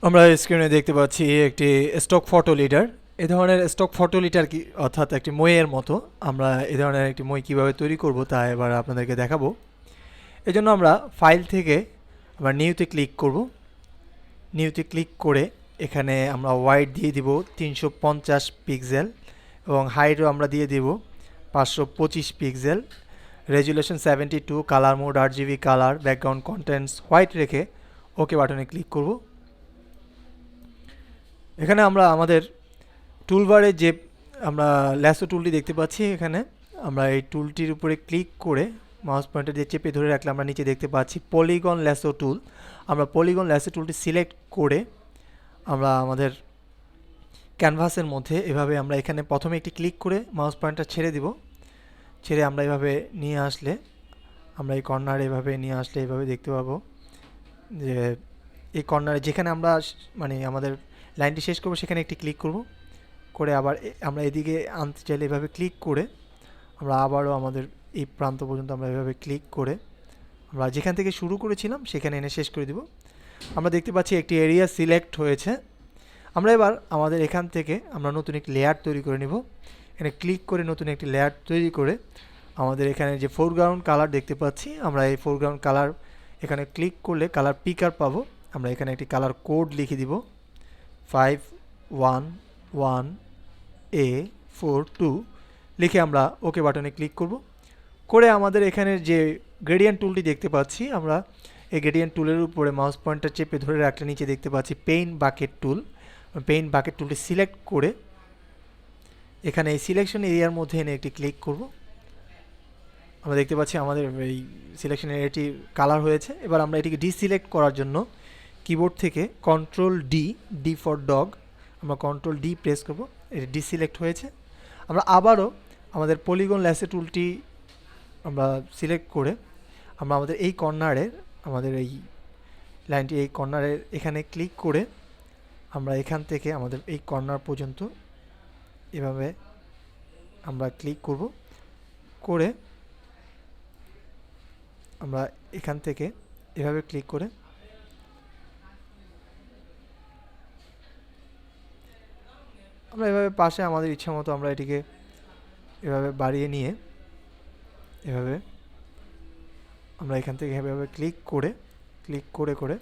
আমরা স্ক্রিনে দেখতে পাচ্ছি একটি স্টক ফটো লিডার। এই ধরনের স্টক ফটো লিডার কি অর্থাৎ একটি মইয়ের মতো আমরা এই ধরনের একটি মই কীভাবে তৈরি করব তা এবার আপনাদেরকে দেখাবো। এজন্য আমরা ফাইল থেকে আমরা নিউতে ক্লিক করব। নিউতে ক্লিক করে এখানে আমরা ওয়াইড দিয়ে দিব 350 পিক্সেল এবং হাইটও আমরা দিয়ে দিব 525 pixel, resolution 72, colour mode RGB colour, background contents white রেখে ওকে বাটনে ক্লিক করব। এখানে আমরা আমাদের টুলবারে যে আমরা ল্যাসো টুলটি দেখতে পাচ্ছি, এখানে আমরা এই টুলটির উপরে ক্লিক করে মাউস পয়েন্টার দিয়ে চেপে ধরে রাখলে আমরা নিচে দেখতে পাচ্ছি পলিগন ল্যাসো টুল। আমরা পলিগন ল্যাসো টুলটি সিলেক্ট করে আমরা আমাদের ক্যানভাসের মধ্যে এভাবে আমরা এখানে প্রথমে একটি ক্লিক করে মাউস পয়েন্টার ছেড়ে দিব। ছেড়ে আমরা এভাবে নিয়ে আসলে আমরা এই কর্নারে এভাবে নিয়ে আসলে এভাবে দেখতে পাবো যে এই কর্নারে যেখানে আমরা মানে আমাদের লাইনটি শেষ করবো সেখানে একটি ক্লিক করব। করে আবার আমরা এদিকে আনতে চাইলে এভাবে ক্লিক করে আমরা আবারও আমাদের এই প্রান্ত পর্যন্ত আমরা এভাবে ক্লিক করে আমরা যেখান থেকে শুরু করেছিলাম সেখানে এনে শেষ করে দিব। আমরা দেখতে পাচ্ছি একটি এরিয়া সিলেক্ট হয়েছে। আমরা এবার আমাদের এখান থেকে আমরা নতুন একটি লেয়ার তৈরি করে নিব। এখানে ক্লিক করে নতুন একটি লেয়ার তৈরি করে আমাদের এখানে যে ফোরগ্রাউন্ড কালার দেখতে পাচ্ছি, আমরা এই ফোরগ্রাউন্ড কালার এখানে ক্লিক করলে কালার পিকার পাবো। আমরা এখানে একটি কালার কোড লিখে দিব 511A42 লিখে আমরা ওকে বাটনে ক্লিক করব। করে আমাদের এখানে যে গ্রেডিয়েন্ট টুলটি দেখতে পাচ্ছি, আমরা এই গ্রেডিয়েন্ট টুলের উপরে মাউস পয়েন্টার চেপে ধরে রাখলে নিচে দেখতে পাচ্ছি পেইন্ট বাকেট টুল। পেইন্ট বাকেট টুলটি সিলেক্ট করে এখানে এই সিলেকশন এরিয়ার মধ্যে এনে একটি ক্লিক করব। আমরা দেখতে পাচ্ছি আমাদের এই সিলেকশন এরিয়াটি কালার হয়েছে। এবার আমরা এটিকে ডিসিলেক্ট করার জন্য কিবোর্ড থেকে কন্ট্রোল ডি ফর ডগ, আমরা কন্ট্রোল ডি প্রেস করব। এটি ডিসিলেক্ট হয়েছে। আমরা আবারও আমাদের পলিগন ল্যাসো টুলটি আমরা সিলেক্ট করে আমরা আমাদের এই কর্নারের আমাদের এই লাইনটি এই কর্নারের এখানে ক্লিক করে আমরা এখান থেকে আমাদের এই কর্নার পর্যন্ত এভাবে আমরা ক্লিক করব। করে আমরা এখান থেকে এভাবে ক্লিক করে আমরা এভাবে পাশে আমাদের ইচ্ছা মতো আমরা এটিকে এভাবে বাড়িয়ে নিয়ে এভাবে আমরা এখান থেকে এভাবে ক্লিক করে করে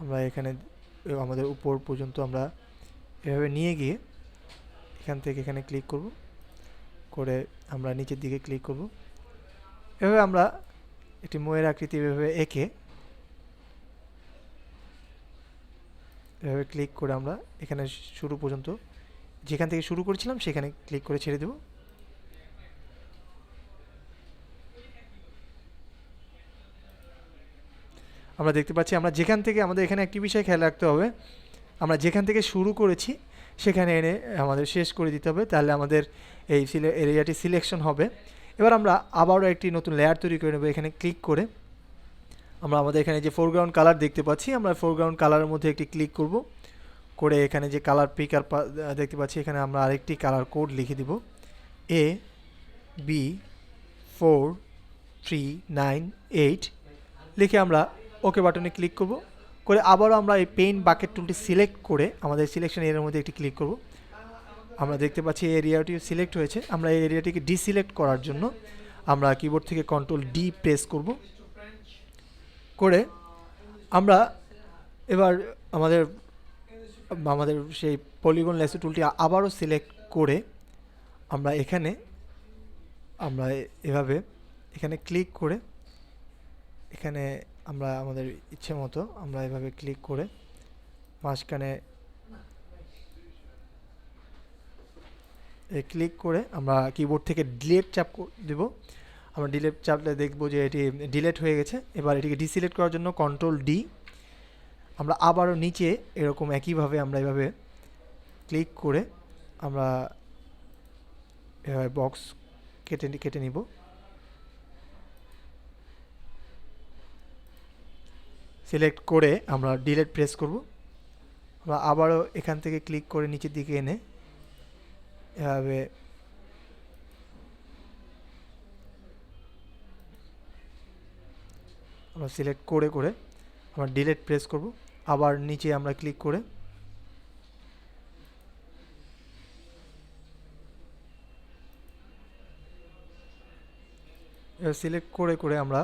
আমরা এখানে আমাদের উপর পর্যন্ত আমরা এভাবে নিয়ে গিয়ে এখান থেকে এখানে ক্লিক করব। করে আমরা নিচের দিকে ক্লিক করব। এভাবে আমরা একটি ময়ের আকৃতি এভাবে এঁকে এভাবে ক্লিক করে আমরা এখানে শুরু পর্যন্ত যেখান থেকে শুরু করেছিলাম সেখানে ক্লিক করে ছেড়ে দেব। আমরা দেখতে পাচ্ছি আমরা যেখান থেকে আমাদের এখানে একটি বিষয় খেয়াল রাখতে হবে, আমরা যেখান থেকে শুরু করেছি সেখানে এনে আমাদের শেষ করে দিতে হবে, তাহলে আমাদের এই এরিয়াটি সিলেকশন হবে। এবার আমরা আবারও একটি নতুন লেয়ার তৈরি করে নেব। এখানে ক্লিক করে আমরা আমাদের এখানে যে ফোরগ্রাউন্ড কালার দেখতে পাচ্ছি, আমরা ফোরগ্রাউন্ড কালারের মধ্যে একটি ক্লিক করব। করে এখানে যে কালার পিকার দেখতে পাচ্ছি, এখানে আমরা আরেকটি কালার কোড লিখে দিব AB4398 লিখে আমরা ওকে বাটনে ক্লিক করব। করে আবারও আমরা এই পেইন্ট বাকেট টুলটি সিলেক্ট করে আমাদের সিলেকশন এরিয়ার মধ্যে একটি ক্লিক করব। আমরা দেখতে পাচ্ছি এই এরিয়াটি সিলেক্ট হয়েছে। আমরা এই এরিয়াটিকে ডিসিলেক্ট করার জন্য আমরা কিবোর্ড থেকে কন্ট্রোল ডি প্রেস করব। করে আমরা এবার আমাদের আমাদের সেই পলিগন ল্যাসো টুলটি আবারও সিলেক্ট করে আমরা এখানে আমরা এভাবে এখানে ক্লিক করে এখানে আমরা আমাদের ইচ্ছে মতো আমরা এভাবে ক্লিক করে মাঝখানে ক্লিক করে আমরা কিবোর্ড থেকে ডিলিট চাপ দেব। আমরা ডিলিট চাপলে দেখব যে এটি ডিলিট হয়ে গেছে। এবার এটিকে ডিসিলেক্ট করার জন্য কন্ট্রোল ডি, আমরা আবারও নিচে এরকম একইভাবে আমরা এভাবে ক্লিক করে আমরা এভাবে বক্স কেটে নিব। সিলেক্ট করে আমরা ডিলিট প্রেস করব। আমরা আবারও এখান থেকে ক্লিক করে নিচের দিকে এনে এভাবে আমরা সিলেক্ট করে আমরা ডিলিট প্রেস করব, আবার নিচে আমরা ক্লিক করে সিলেক্ট করে করে আমরা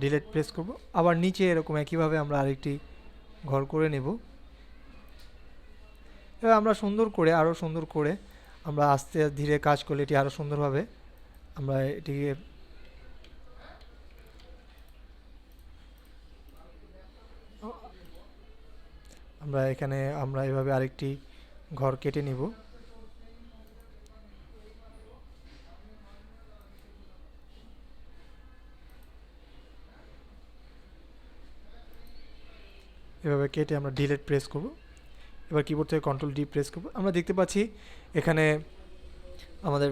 ডিলিট প্রেস করব, আবার নিচে এরকম একইভাবে আমরা আরেকটি ঘর করে নেব। এবার আমরা সুন্দর করে আরও সুন্দর করে আমরা আস্তে ধীরে কাজ করলে এটি আরও সুন্দরভাবে আমরা এটিকে আমরা এখানে আমরা এভাবে আরেকটি ঘর কেটে নিব। এভাবে কেটে আমরা ডিলিট প্রেস করব, এবার কিবোর্ড থেকে কন্ট্রোল ডি প্রেস করব। আমরা দেখতে পাচ্ছি এখানে আমাদের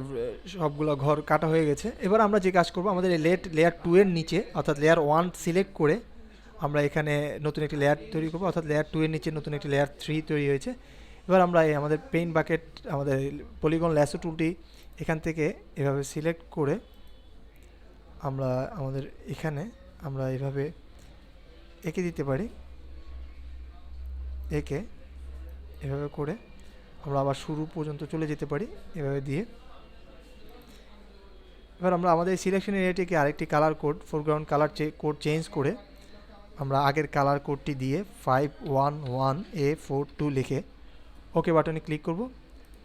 সবগুলো ঘর কাটা হয়ে গেছে। এবার আমরা যে কাজ করব, আমাদের এই লেয়ার 2 এর নিচে অর্থাৎ লেয়ার 1 সিলেক্ট করে আমরা এখানে নতুন একটি লেয়ার তৈরি করব, অর্থাৎ লেয়ার 2 এর নিচে নতুন একটি লেয়ার 3 তৈরি হয়েছে। এবার আমরা এই আমাদের পেইন্ট বাকেট আমাদের পলিগন ল্যাসো টুলটি এখান থেকে এভাবে সিলেক্ট করে আমরা আমাদের এখানে আমরা এভাবে এঁকে দিতে পারি। এঁকে এভাবে করে আমরা আবার শুরু পর্যন্ত চলে যেতে পারি এভাবে দিয়ে। এবার আমরা আমাদের সিলেকশন এরিয়াটিকে আরেকটি colour code foreground colour code change করে আমরা আগের কালার কোডটি দিয়ে 511A42 লিখে ওকে বাটনে ক্লিক করব।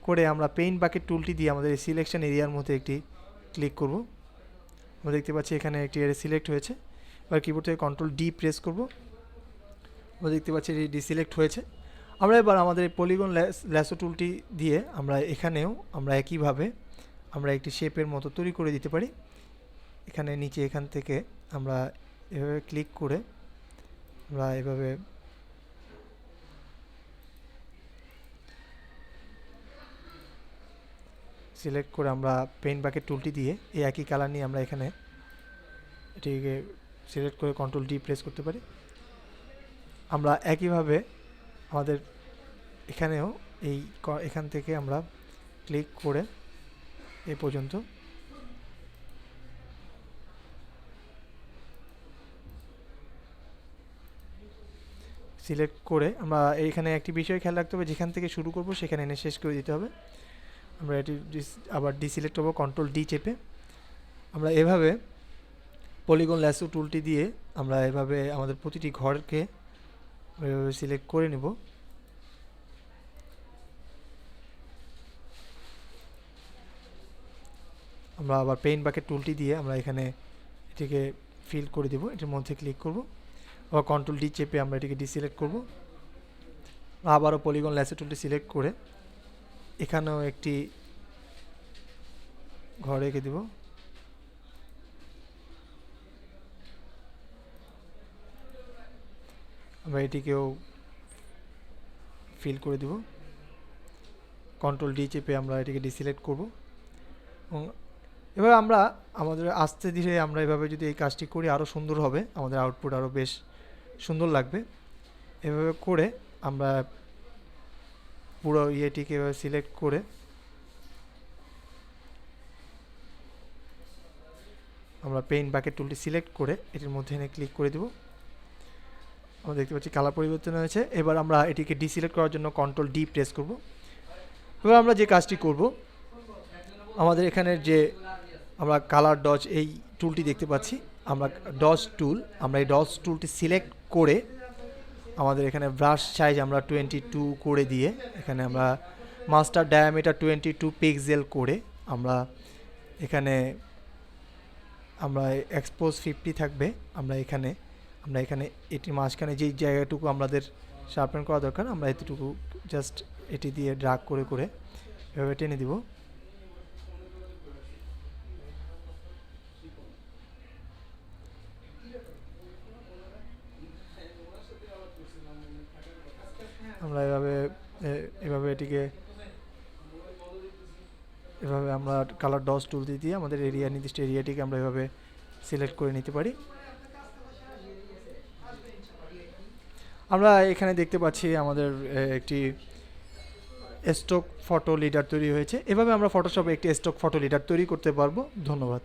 করে আমরা পেইন্ট বাকেট টুলটি দিয়ে আমাদের সিলেকশন এরিয়ার মধ্যে একটি ক্লিক করব। আমরা দেখতে পাচ্ছি এখানে একটি এরিয়া সিলেক্ট হয়েছে। এবার কিবোর্ড থেকে কন্ট্রোল ডি প্রেস করব, আমরা দেখতে পাচ্ছি এটি ডিসিলেক্ট হয়েছে। আমরা এবার আমাদের পলিগন ল্যাসো টুলটি দিয়ে আমরা এখানেও আমরা একইভাবে আমরা একটি শেপের মতো তৈরি করে দিতে পারি। এখানে নিচে এখান থেকে আমরা এভাবে ক্লিক করে আমরা এভাবে সিলেক্ট করে আমরা পেইন্ট বাকেট টুলটি দিয়ে এই একই কালার নিয়ে আমরা এখানে এটিকে সিলেক্ট করে কন্ট্রোল ডি প্রেস করতে পারি। আমরা একইভাবে আমাদের এখানেও এখান থেকে আমরা ক্লিক করে এই পর্যন্ত সিলেক্ট করে আমরা এইখানে একটি বিষয় খেয়াল রাখতে হবে, যেখান থেকে শুরু করব সেখানে এনে শেষ করে দিতে হবে। আমরা এটি আবার ডিসিলেক্ট করব কন্ট্রোল ডি চেপে। আমরা এভাবে পলিগন ল্যাসো টুলটি দিয়ে আমরা এভাবে আমাদের প্রতিটি ঘরকে এভাবে সিলেক্ট করে নেব। আমরা আবার পেইন্ট বাকেট টুলটি দিয়ে আমরা এখানে এটিকে ফিল করে দেব, এটির মধ্যে ক্লিক করব, আবার কন্ট্রোল ডি চেপে আমরা এটিকে ডিসিলেক্ট করব। আবারও পলিগন ল্যাসো টুলটি সিলেক্ট করে এখানেও একটি ঘর এঁকে দেব। আমরা এটিকেও ফিল করে দেব, কন্ট্রোল ডি চেপে আমরা এটিকে ডিসিলেক্ট করব। এবং এবার আমরা আমাদের আস্তে ধীরে আমরা এভাবে যদি এই কাজটি করি আরও সুন্দর হবে, আমাদের আউটপুট আরও বেশ সুন্দর লাগবে। এভাবে করে আমরা পুরো ইয়েটিকে এভাবে সিলেক্ট করে আমরা পেইন্ট বাকেট টুলটি সিলেক্ট করে এটির মধ্যে এনে ক্লিক করে দেব। আমরা দেখতে পাচ্ছি কালার পরিবর্তন হয়েছে। এবার আমরা এটিকে ডিসিলেক্ট করার জন্য কন্ট্রোল ডি প্রেস করব। এবার আমরা যে কাজটি করব, আমাদের এখানে যে আমরা কালার ডজ এই টুলটি দেখতে পাচ্ছি, আমরা ডজ টুল, আমরা এই ডজ টুলটি সিলেক্ট করে আমাদের এখানে ব্রাশ সাইজ আমরা 22 করে দিয়ে এখানে আমরা মাস্টার ডায়ামিটার 22 পিক্সেল করে আমরা এখানে আমরা এক্সপোজ 50 থাকবে। আমরা এখানে এটির মাঝখানে যেই জায়গাটুকু আমাদের শার্পেন করা দরকার আমরা এতটুকু জাস্ট এটি দিয়ে ড্রাগ করে করে এভাবে টেনে দিব। আমরা এভাবে এটিকে এভাবে আমরা কালার ডজ টুল দিয়ে আমাদের এরিয়া নির্দিষ্ট এরিয়াটিকে আমরা এভাবে সিলেক্ট করে নিতে পারি। আমরা এখানে দেখতে পাচ্ছি আমাদের একটি স্টক ফটো লিডার তৈরি হয়েছে। এভাবে আমরা ফটোশপে একটি স্টক ফটো লিডার তৈরি করতে পারবো। ধন্যবাদ।